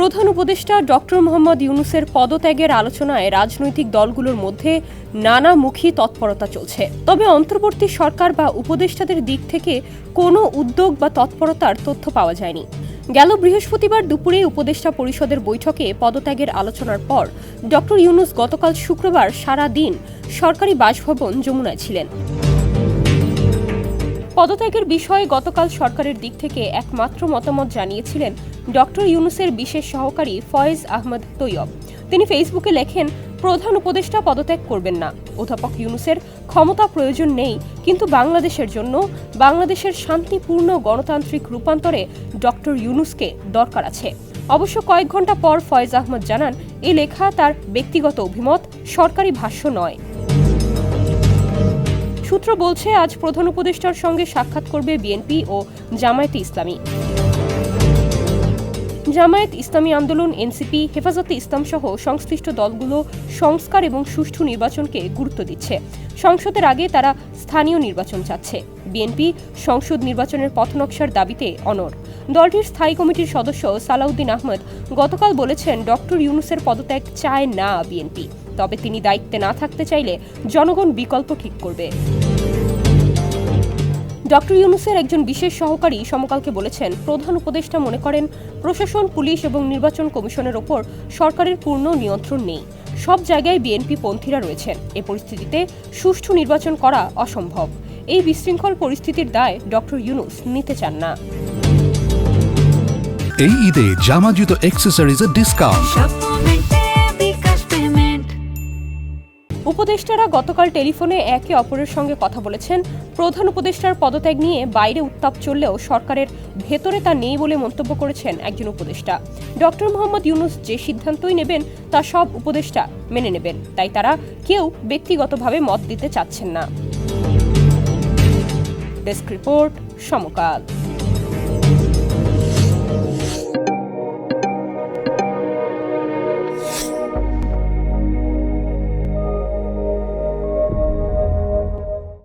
প্রধান উপদেষ্টা ডক্টর মোহাম্মদ ইউনূসের পদত্যাগের আলোচনায় রাজনৈতিক দলগুলোর মধ্যে নানামুখী তৎপরতা চলছে। তবে অন্তর্বর্তী সরকার বা উপদেষ্টাদের দিক থেকে কোনো উদ্যোগ বা তৎপরতার তথ্য পাওয়া যায়নি। গেল বৃহস্পতিবার দুপুরে উপদেষ্টা পরিষদের বৈঠকে পদত্যাগের আলোচনার পর ডক্টর ইউনূস গতকাল শুক্রবার সারা দিন সরকারি বাসভবন যমুনায় ছিলেন। পদত্যাগের বিষয়ে গতকাল সরকারের দিক থেকে একমাত্র মতামত জানিয়েছিলেন ডক্টর ইউনূসের বিশেষ সহকারী ফয়েজ আহমদ তৈয়ব। তিনি ফেসবুকে লেখেন, প্রধান উপদেষ্টা পদত্যাগ করবেন না। অধ্যাপক ইউনূসের ক্ষমতা প্রয়োজন নেই, কিন্তু বাংলাদেশের জন্য, বাংলাদেশের শান্তিপূর্ণ গণতান্ত্রিক রূপান্তরে ডক্টর ইউনূসকে দরকার আছে। অবশ্য কয়েক ঘণ্টা পর ফয়েজ আহমদ জানান, এই লেখা তার ব্যক্তিগত অভিমত, সরকারি ভাষ্য নয়। সূত্র বলছে, আজ প্রধান উপদেষ্টার সঙ্গে সাক্ষাৎ করবে বিএনপি ও জামায়াতে ইসলামী। জামায়াত ইসলামী আন্দোলন, এনসিপি, হেফাজতে ইসলাম সহ সংশ্লিষ্ট দলগুলো সংস্কার এবং সুষ্ঠু নির্বাচনকে গুরুত্ব দিচ্ছে। সংসদের আগে তারা স্থানীয় নির্বাচন চাচ্ছে। বিএনপি সংসদ নির্বাচনের পথনকশার দাবিতে অনড়। দলটির স্থায়ী কমিটির সদস্য সালাউদ্দিন আহমদ গতকাল বলেছেন, ডক্টর ইউনূসের পদত্যাগ চায় না বিএনপি, তবে তিনি দায়িত্বে না থাকতে চাইলে জনগণ বিকল্প ঠিক করবে। ডক্টর ইউনূসের একজন বিশেষ সহকারী সমকালকে বলেছেন, প্রধান উপদেষ্টা মনে করেন প্রশাসন, পুলিশ এবং নির্বাচন কমিশনের ওপর সরকারের পূর্ণ নিয়ন্ত্রণ নেই। সব জায়গায় বিএনপি পন্থীরা রয়েছেন। এ পরিস্থিতিতে সুষ্ঠু নির্বাচন করা অসম্ভব। এই বিশৃঙ্খল পরিস্থিতির দায় ডক্টর ইউনূস নিতে চান না। এই ঈদে জামা জুতো অ্যাকসেসরিজের ডিসকাউন্ট। উপদেষ্টারা গতকাল টেলিফোনে একে অপরের সঙ্গে কথা বলেছেন। প্রধান উপদেষ্টার পদত্যাগ নিয়ে বাইরে উত্তাপ চললেও সরকারের ভেতরে তা নেই বলে মন্তব্য করেছেন একজন উপদেষ্টা। ডক্টর মোহাম্মদ ইউনূস যে সিদ্ধান্তই নেবেন তা সব উপদেষ্টা মেনে নেবেন, তাই তারা কেউ ব্যক্তিগতভাবে মত দিতে চাচ্ছেন না। ডেস্ক রিপোর্ট, সমকাল।